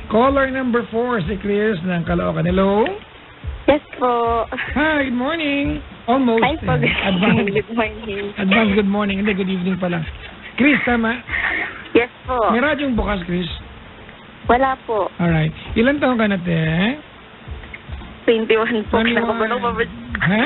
Caller number 4, si Chris ng Caloocan. Hello? Yes po. Hi, good morning. Almost. Hi po. Advance. Good morning. Advance good morning. Hindi, good evening pa lang. Chris, tama? Yes po. May radyong bukas, Chris. Wala po. Alright. Ilan taon ka na, te? 21 po. 21. Nakaban ako ba? Ha?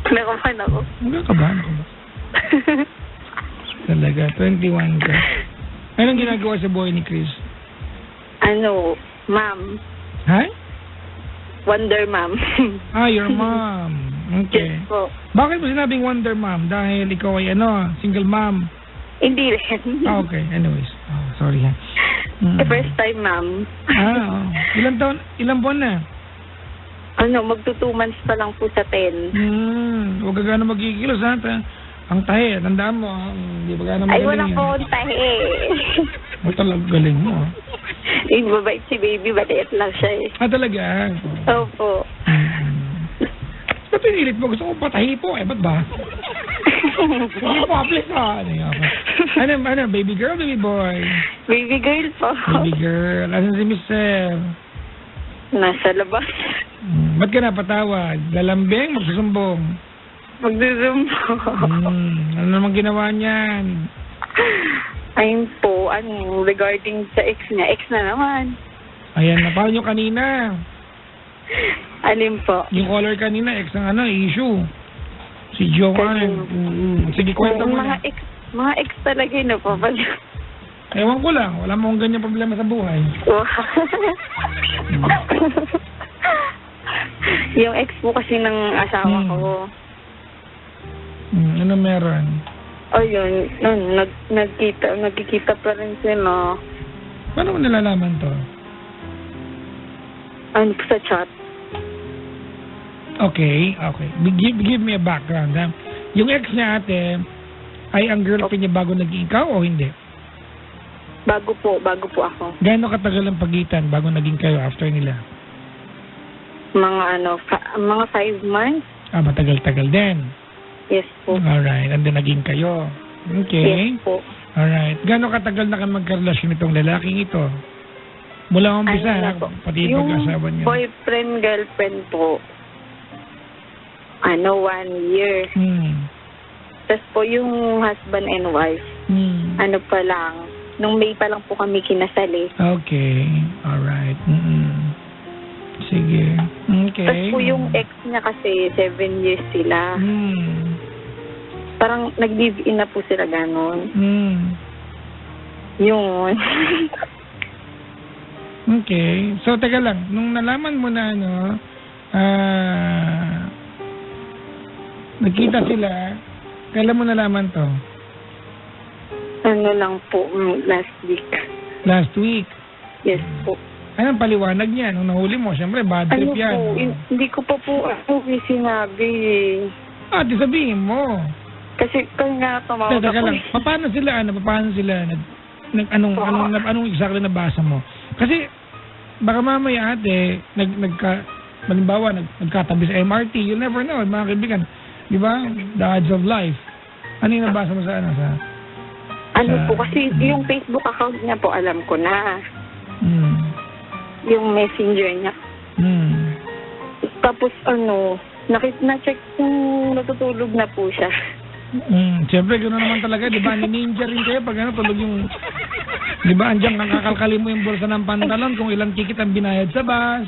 Nakaban ako. Hanggang ka ba? Ano ka ba? Talaga, 21 ka. Anong ginagawa sa buhay ni Chris? Ano, ma'am. Ha? Wonder ma'am. Your mom. Okay. Yes po. Bakit mo sinabing wonder mom? Dahil ikaw ay single mom. Hindi rin. Okay. Anyways. Sorry ha. First time ma'am. Ilang buwan na? Ano, magto 2 months pa lang po sa 10. Huwag ka gano'n magigilos ha. Ang tahi, tandaan mo. Hindi ba gano'n magaling? Ay, wala po akong tahi. Talagang galing mo. Yung babait si baby, baliit lang siya eh. Talaga? Opo. Ba't pinilit mo? Gusto ko patahi po. Ba't ba? Hindi public ka. Ano, baby girl, baby boy? Baby girl po. Baby girl. Asan si Miss Sel? Nasa labas. Ba't ka napatawag? Lalambing? Magsusumbong? Magdudum po. Ano naman ginawa niyan? Ayun po, regarding sa ex niya. Ex na naman. Ayan na. Paano yung kanina? Alin po? Yung caller kanina, ex ng issue. Si Joanne. Sige, kwento mo na. Mga ex talaga yun po. Ewan ko lang. Wala mo ganyan problema sa buhay. Yung ex po kasi ng asawa ko. Ano meron? Ayun, nagkikita pa rin sila. Paano mo nalalaman to? Sa chat. Okay. Give me a background. Ha? Yung ex niya ate, ay ang girlfriend niya bago naging ikaw o hindi? Bago po ako. Gaano katagal ang pagitan bago naging kayo after nila? Mga 5 months. Matagal-tagal din. Yes po. Alright, and then naging kayo. Okay. Yes po. Alright. Gaano katagal na kayo magkarelasyon itong lalaking ito? Mula umpisa, pati yung pag-asawa niyo. Boyfriend, girlfriend po. 1 year. Tapos po yung husband and wife. Pa lang. Nung May pa lang po kami kinasali. Okay. Alright. Sige. Okay. Tapos po yung ex niya kasi 7 years sila. Parang nag-live-in na po sila ganon. Yun. Okay. So, teka lang. Nung nalaman mo na, nagkita sila, kailan mo nalaman to? Lang po, last week. Last week? Yes po. Anong paliwanag niya? Nung nahuli mo, siyempre, bad trip yan. Hindi ko pa po sinabi. Di sabihin mo. Kasi nga tumawag Teka lang, paano sila, anong exactly nabasa mo? Kasi, baka mamaya ate, halimbawa, nagkatabi sa MRT, you'll never know, mga kaibigan. Di ba? The odds of life. Ano yung nabasa mo sa po, kasi yung Facebook account niya po, alam ko na. Yung messenger niya. Tapos na-check kung natutulog na po siya. Siyempre, gano'n naman talaga, di ba? Ninja rin kayo pag tulog yung... Di ba, andiyan kakakalkalin mo yung bulsa ng pantalon kung ilang kikit ang binayad sa bus.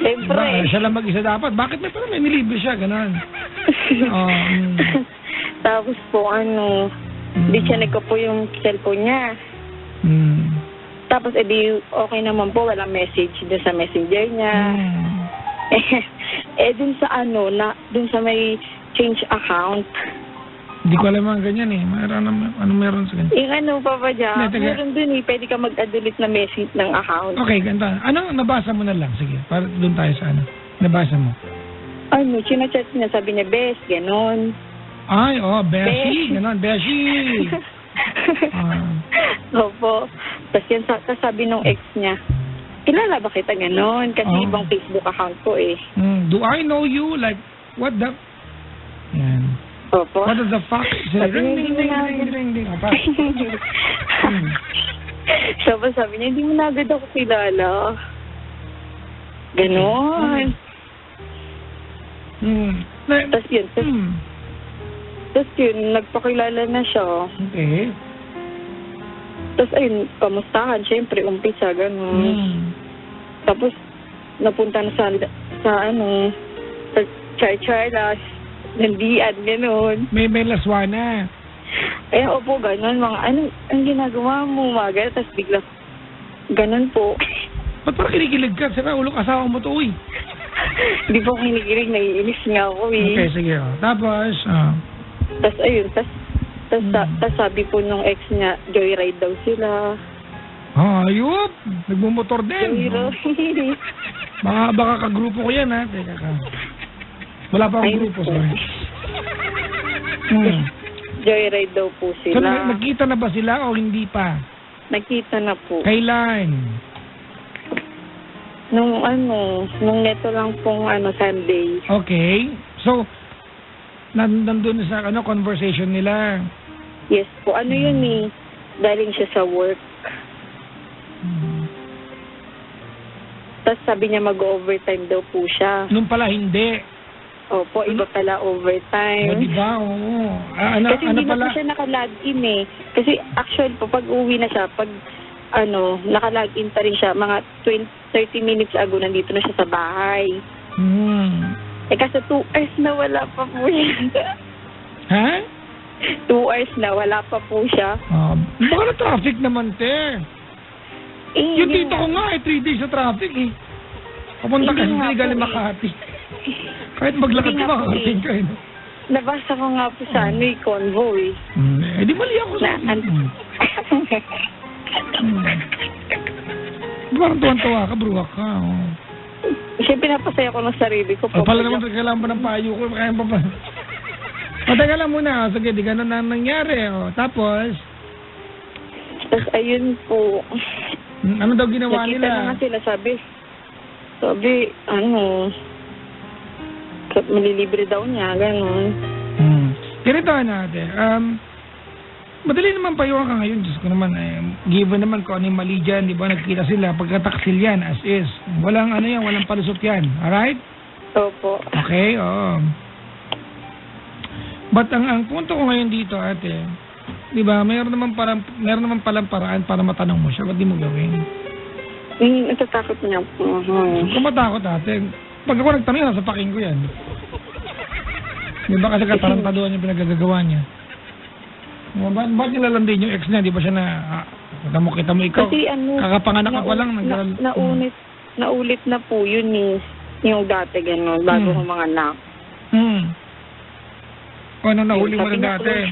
Siyempre. Diba? Siya lang mag-isa dapat. Bakit may nilibre siya? Gano'n. Tapos po, di-check ko po yung cellphone niya. Tapos, okay naman po, walang message dun sa messenger niya. Dun sa dun sa may change account. Hindi ko alam ang ganyan eh. Meron sa ganyan? Yung Papa Jack, meron dun pwede ka mag-delete na message ng account. Okay, ganito. Nabasa mo na lang? Sige, para dun tayo sa nabasa mo. Chinachat niya, sabi niya, best, ganon. Ay, Beshi, ganon, Beshi. Opo. Tapos yan, sabi nung ex niya, kilala ba kita ganon? Kasi ibang Facebook account ko eh. Do I know you? Like, what the... Yan. Opo. What does the fuck say? Ring, ding, ding, ding, ding, ding. Tapos sabi niya, hindi mo na agad ako kilala. Ganon. Tapos yun, nagpakilala na siya. Okay. Tapos ayun, kamustahan, syempre, umpisa, ganon. Tapos, napunta na sa char-charlas, nandian, ganon. May laswana. Eh, opo, ganon, ang ginagawa mo, mga ganon, tapos bigla, ganon po. Ba't parang kinikilig ka? Sira, ulong asawa mo to, uy. Hindi po ako hinigilig, naiinis nga ako, eh. Okay, sige. Tapos, Tapos, ayun, tapos sabi po nung ex niya, joyride daw sila. Ayup! Nagmumotor din. Joyride. Baka kagrupo ko yan, ha? Teka ka. Wala pa akong grupo, sorry. Joyride daw po So, sila. nagkita na ba sila o hindi pa? Nagkita na po. Kailan? Nung neto lang pong Sunday. Okay. So, nandun sa conversation nila. Yes po. Yun eh, galing siya sa work. Tapos sabi niya mag-overtime daw po siya. Nung pala hindi. Opo, iba pala overtime. O, diba? Oo. Kasi hindi na po siya naka-login eh. Kasi actually po, pag uwi na siya, naka-login pa rin siya, mga 30 minutes ago, nandito na siya sa bahay. Eh kasi 2 hours na wala pa po siya. Ha? 2 hours na wala pa po siya. Baka na traffic naman, te. Yung yun tito ko nga 3 days sa traffic eh. Papunta kasi Hindi nga galing po, Makati. Kahit maglakad Hindi ka, nga po, makakating ka eh. Nabasa ko nga po sa convoy. Eh di mali ako sa... Parang tuwan-tuwa ka, bruwak ka. Siyempre, pinapasaya ko ng sarili ko. Pala naman, kailangan pa ng payo ko. Kaya pa pa. Teka lang muna. Sige, di ganun na nangyari. Tapos? Tapos, ayun po. Ano daw ginawa Nakita nila? na nga sila, sabi, malilibre daw niya, gano'n. Ganito natin. Madali naman payuhan ka ngayon. Diyos ko naman, given naman kung ano yung mali dyan, di ba? Nagkita sila, pagkataksil yan, as is. Walang walang palusot yan. Alright? Opo. Okay, oo. But ang punto ko ngayon dito, ate, di ba, mayroon naman palang paraan para matanong mo siya. Ba't di mo gawin? Natatakot niya po. Kung matakot, ate, pag ako nagtanong, nasa paking ko yan. Di ba kasi katarantaduhan yung pinagagagawa niya? Ba't nilalandin yung ex niya? Di ba siya kita mo ikaw? Kasi kakapanganak ka pa lang. Naulit na po yun yung dati gano'n, bago ko mga anak. Ano nahuli mo na dati?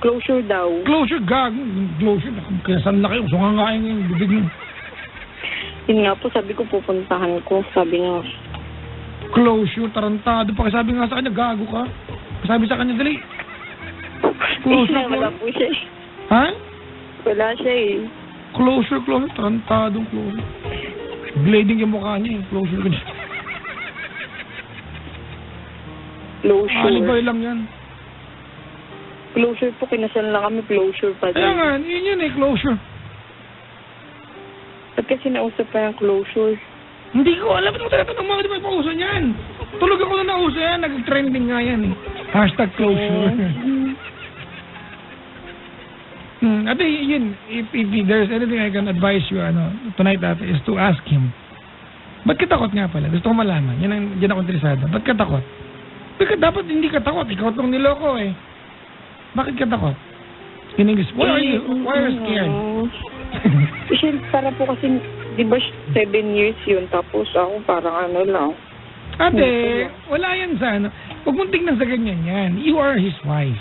Closure daw. Closure, gag. Closure. Kinasan na kayo. Sungangain yung bibig mo. Yun nga po, sabi ko pupuntahan ko. Sabi niya, closure, tarantado pa. Sabi nga sa kanya, gago ka. Sabi sa kanya, dali. Closure, wala po siya eh. Ha? Wala siya eh. Closure, tarantadong closure. Blading yung mukha niya eh. Closure ka dyan. Closure. Alibay lang yan. Closure po, kinasal lang kami, closure pa din. Kaya nga, yun eh, closure. Ba't kasi nausap pa yung closure? Hindi ko alam. Ito tinatanong mga di ba pauso niyan? Tulog ako na nauso yan. Nag-trending nga yan eh. #closure. Ate, yun, if there's anything I can advise you tonight ate, is to ask him. Ba't ka takot nga pala? Gusto ko malaman. Yan ako interesado. Ba't ka takot? Dapat hindi ka takot. Ikaw itong niloko eh. Bakit ka takot? In English, why are you scared? Kasi para po kasi, di ba 7 years yun, tapos ako parang lang. Ate, wala yan sa huwag mong tingnan sa ganyan yan. You are his wife.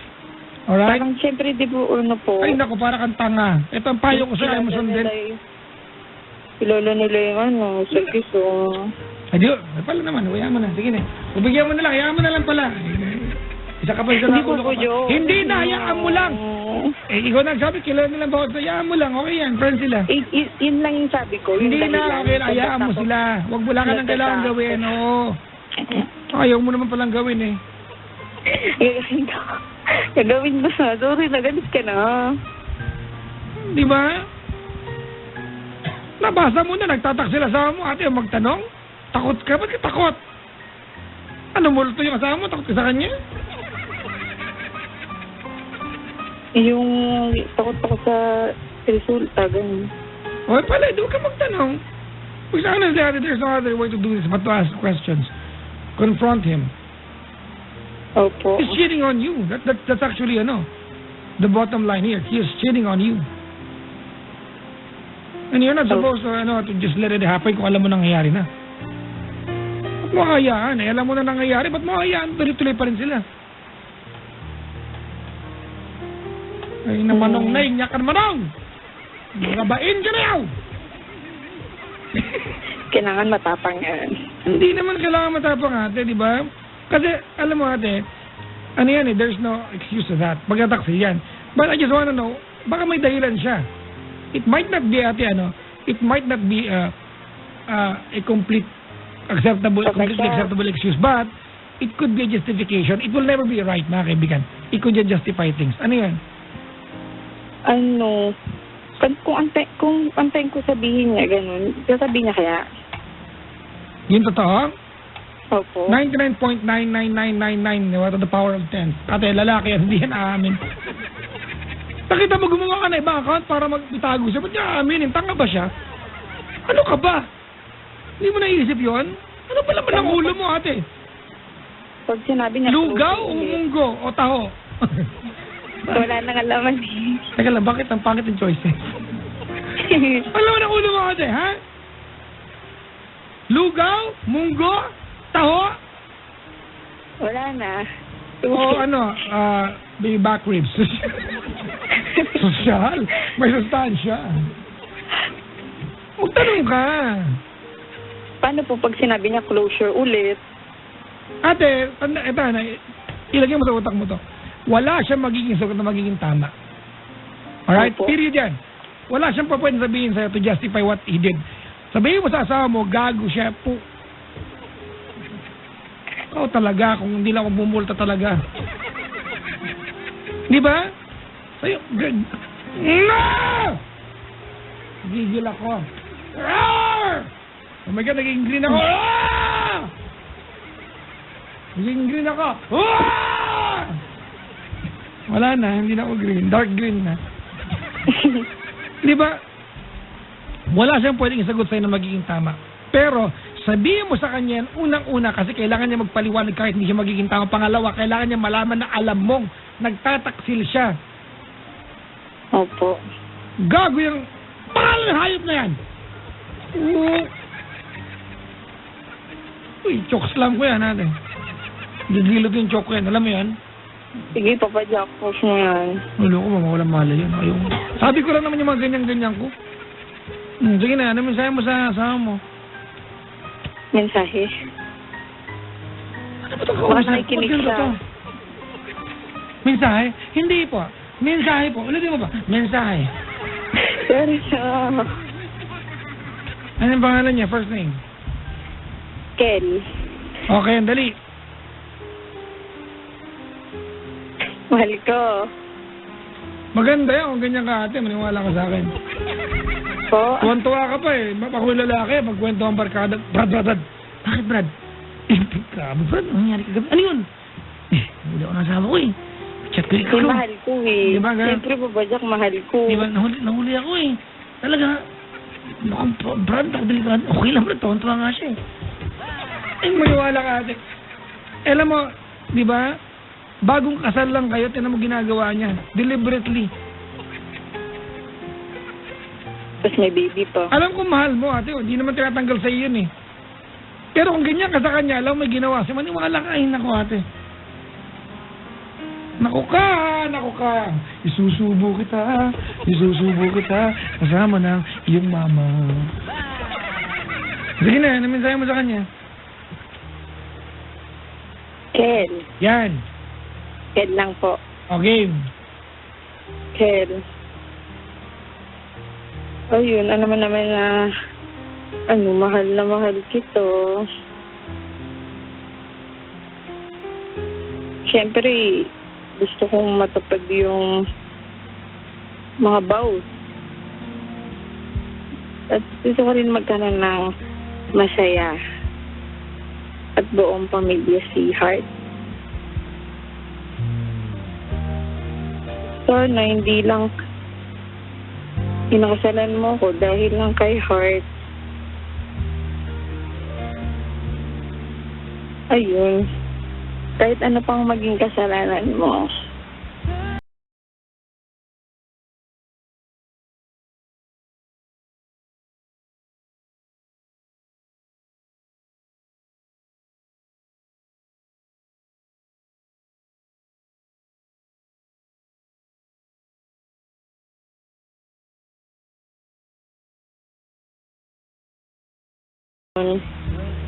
Alright? Parang siyempre, di po, Ay naku, para kang tanga. Ito ang payo ko sa Emerson din. Kilala nila yung service o... Adiyo, pala naman, hayaan mo na. Sige na. Ubigyan mo na lang, hayaan mo na lang pala. Isa ka pa, isa na ulo ka pa. Hindi na, hayaan mo lang. Ikaw nagsabi, kilala nila ba? Hayaan mo lang, okay yan, friends sila. Yun lang yung sabi ko. Hindi na, okay, hayaan mo sila. Huwag mo lang ka nang kailangan gawin, oo. Ayaw mo naman palang gawin eh. Gagawin ko na. Sorry, nagalit ka na. Di ba? Nabasa mo na, nagtatak sila asawa mo, ate, magtanong? Takot ka? Ba't ka takot? Ano, multo yung asawa mo? Takot ka sa kanya? Yung takot ako sa resulta, ganun. O, pala, doon ka magtanong. Because honestly, ate, there's no other way to do this but to ask questions. Confront him. Opo. He's cheating on you. That's actually, the bottom line here. He is cheating on you. And you're not supposed to just let it happen kung alam mo nangyayari na. Ba't mo hayaan eh? Alam mo na nangyayari, ba't mo hayaan? Tuloy-tuloy pa rin sila. Ay, namanong na, inyakan manong! Magabain ka na yaw! Kailangan matapang yan. Hindi naman kailangan matapang, ate, di ba? Kasi, alam mo, ate, there's no excuse to that. Pagkataksi yan. But I just wanna know, baka may dahilan siya. It might not be, ate, it might not be a completely acceptable excuse, but it could be a justification. It will never be right, mga kaibigan. It could just justify things. Ano yan? Kung antayin ko sabihin niya, ganun, sasabihin niya kaya? Yung totoo? Opo. 99.99999 to the power of 10. Ate, lalaki yan, hindi yan aamin. Nakita mo gumawa ka na ibang account para magitago siya. Ba't niya aaminin? Tanga ba siya? Ano ka ba? Hindi mo naisip yun? Ano pa naman ang ulo mo, ate? Pag sinabi niya... Lugaw o munggo o taho? Wala nang alaman eh. Teka lang, bakit ang pangit yung choice eh? Alam mo na ulo mo, ate, ha? Lugaw, munggo, taho? Wala na. O baby back ribs. Sosyal. May sustansya. Magtanong ka. Paano po pag sinabi niya closure ulit? Ate, ilagay mo sa utak mo to. Wala siyang magiging sagot na magiging tama. Alright? Opo. Period yan. Wala siyang pa pwede sabihin sa'yo to justify what he did. Sabihin mo sa asawa mo, gago siya po. Ikaw talaga, kung hindi lang ako bumulta talaga. Di ba? Sa'yo, no! Gigil ako. Roar! Oh my God, naging green ako. Ah! Naging green ako. Ah! Wala na, hindi na ako green. Dark green na. Di ba? Wala siyang pwedeng isagot sa'yo na magiging tama. Pero, sabihin mo sa kanya yan, unang-una, kasi kailangan niya magpaliwanag kahit hindi siya magiging tama. Pangalawa, kailangan niya malaman na alam mong nagtataksil siya. Opo. Gago yung pangalan ng hayop na yan. Uy, chokeslam ko yan natin. Gigilot yung choke ko yan. Alam mo yan? Sige, Papa Jack, push mo yan. Ulo ko, mawalang malay yan. Ayaw. Sabi ko lang naman yung mga ganyan-ganyan ko. Sige na, ano mensahe mo sa asawa mo? Mensahe. Ano ba ito kausap? Baka nakikinig siya. Mensahe? Hindi po. Mensahe po. Ulitin mo ba? Mensahe. Sorry siya. Ano yung pangalan niya? First name? Ken. Okay, dali. Mahal ko. Maganda yan kung ganyan ka ate. Maniwala ka sa akin. Po? Tuwan-tuwa ka pa eh. Ako yung lalaki. Pagkwento ang barkada. Brad. Bakit Brad? Grabe Brad. Ano nangyari kagabi? Ano yun? Huli ako ng asawa ko eh. Chat ko ikaw. Mahal ko eh. Diba, siyempre, Papa Jack, mahal ko. Diba, nahuli ako eh. Talaga. Brad, ako delikado. Okay lang Brad. Tuwan-tuwa nga siya eh. Ay, maniwala ka ate. Alam mo, di ba? Bagong kasal lang kayo, tinan mo ginagawa niya. Deliberately. Tapos may baby pa. Alam ko mahal mo ate, hindi naman tinatanggal sa iyo yun eh. Pero kung ganyan ka sa kanya, alam mo may ginawa. Si maniwala ka, ay naku ate. Naku ka. Isusubo kita. Kasama ng iyong mama. Sige na, naminsahe mo sa kanya. Ken. Yan. Ken lang po. Okay. Ken. Ayun, ano naman na, mahal na mahal kito. Siyempre, gusto kong matupad yung mga vows. At gusto ko rin magkaroon ng masaya at buong pamilya si Heart. So, na hindi lang pinakasalan mo ko dahil lang kay Heart. Ayun. Kahit ano pang maging kasalanan mo.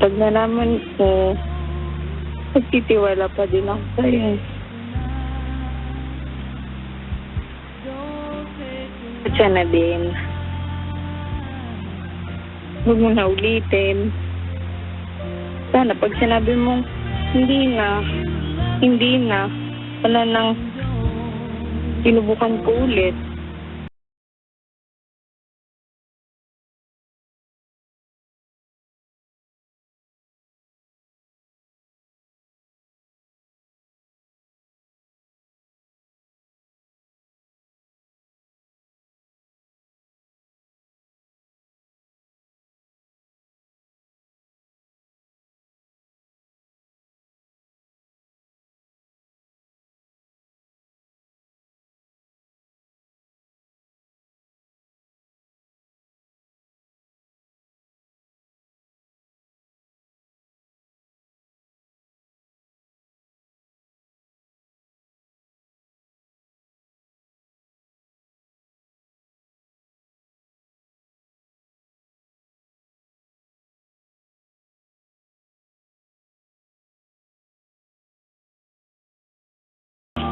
Pag nalaman ko, magtitiwala pa din ako sa'yo. At siya na din. Huwag mo na ulitin. Sana pag sinabi mong hindi na, wala nang sinubukan ko ulit.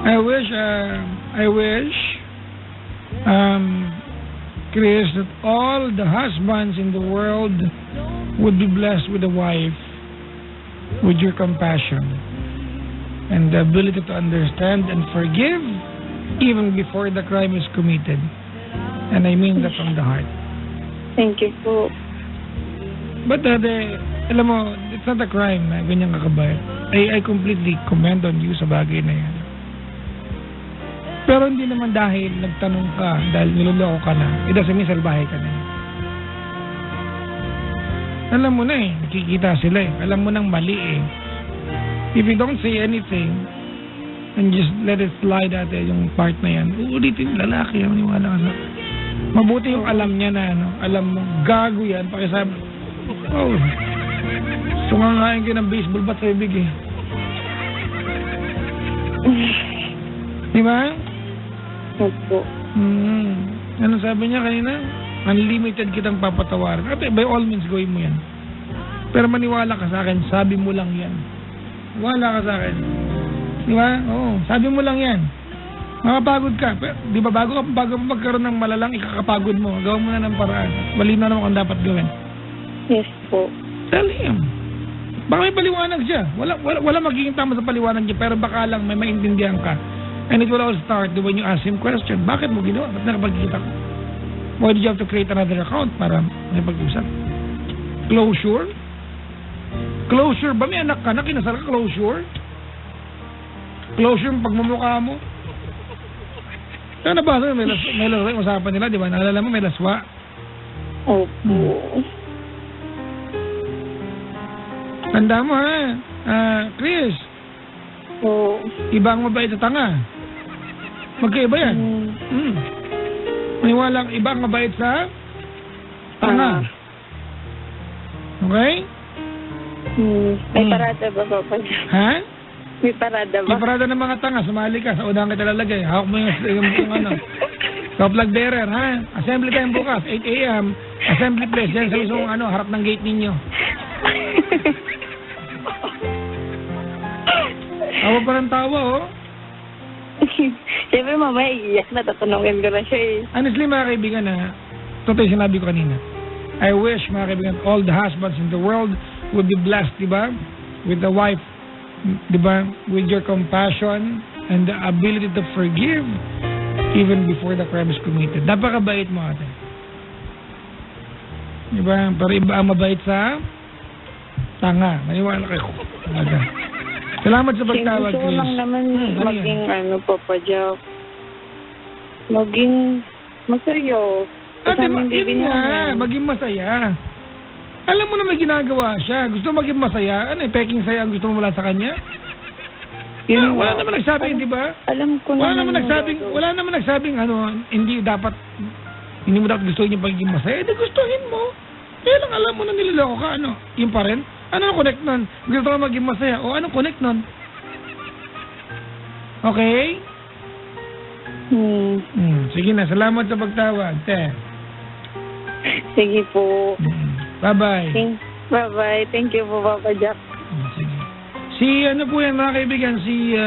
I wish, Chris, that all the husbands in the world would be blessed with a wife with your compassion and the ability to understand and forgive even before the crime is committed. And I mean that from the heart. Thank you po. But alam mo, it's not a crime na ganyan kakabait. I completely commend on you sa bagay na yan. Pero hindi naman dahil nagtanong ka, dahil niloloko ka na, it doesn't mean salbahe ka na. Alam mo na eh, nakikita sila eh. Alam mo nang mali eh. If you don't say anything, and just let it slide yung part na yan, uulitin lalaki, maniwala ka sa... Mabuti yung alam niya na alam mo, gago yan, pakisabi, oh, sungangain ka ng baseball bat sa ibig eh. Di ba? Opo. Ano sabi niya kanina? Unlimited kitang papatawarin. Ate, by all means, gawin mo yan. Pero maniwala ka sa akin, sabi mo lang yan. Maniwala ka sa akin. Di ba? Oo, sabi mo lang yan. Makapagod ka. Pero, di ba, bago magkaroon ng malalang ikakapagod mo, gawin mo na ng paraan. Malinaw naman kung dapat gawin. Yes po. Tell him. Baka may paliwanag siya. Wala magiging tama sa paliwanag niya, pero baka lang may maintindihan ka. And it will all start when you ask him question. Bakit mo ginawa? Ba't nakapagkita ko? Why did you have to create another account para may pag-usap? Closure? Closure ba? May anak ka na, kinasal ka, closure? Closure yung pagmumukha mo? Kaya nabasa may laswa yung usapan nila, di ba? Naalala mo may laswa? Opo. Tanda mo ha, Chris. Oo. Iba ang mabait sa tanga. Magkaiba yan. Maniwala, iba ang mabait sa tanga. Okay? May parada ba pa? Ha? May parada ba? May parada ng mga tanga. Sumali ka. Sa unang kita lalagay. Hawak mo yung ano. So, flag bearer, ha? Assembly time bukas. 8 a.m. Assembly place. Yan sa isang harap ng gate ninyo. Tawa pa ng tawa, oh. Siyempre, mamaya iiyak na. Tatanungin ko na siya eh. Honestly, mga kaibigan, totoo yung sinabi ko kanina. I wish, mga kaibigan, all the husbands in the world would be blessed, di ba? With the wife, di ba? With your compassion and the ability to forgive even before the crime is committed. Napakabait mo, ate. Diba? Pero iba ang mabait sa tanga. Maniwala kayo. Talaga. Salamat sa pagtawag, Gusto ko Chris. lang naman ano maging Papa Jack. Maging masaya. Ate, Kasama yung baby yun nga, namin. maging masaya. Alam mo na may ginagawa siya. Gusto maging masaya. Ano peking saya ang gusto mo mula sa kanya? Yun Wala nga. naman nagsabing, di ba? Alam ko Wala naman naman nagsabing hindi mo dapat gustuhin yung pagiging masaya. Hindi gustuhin mo. Kaya lang alam mo na niloloko ka, yun pa rin. Ano ang connect nun? Gusto ko maging masaya. O anong connect nun? Okay? Sige na, salamat sa pagtawag, te. Sige po. Bye-bye. Bye-bye. Thank you po, Papa Jack. Sige. Si ano po yan mga kaibigan, si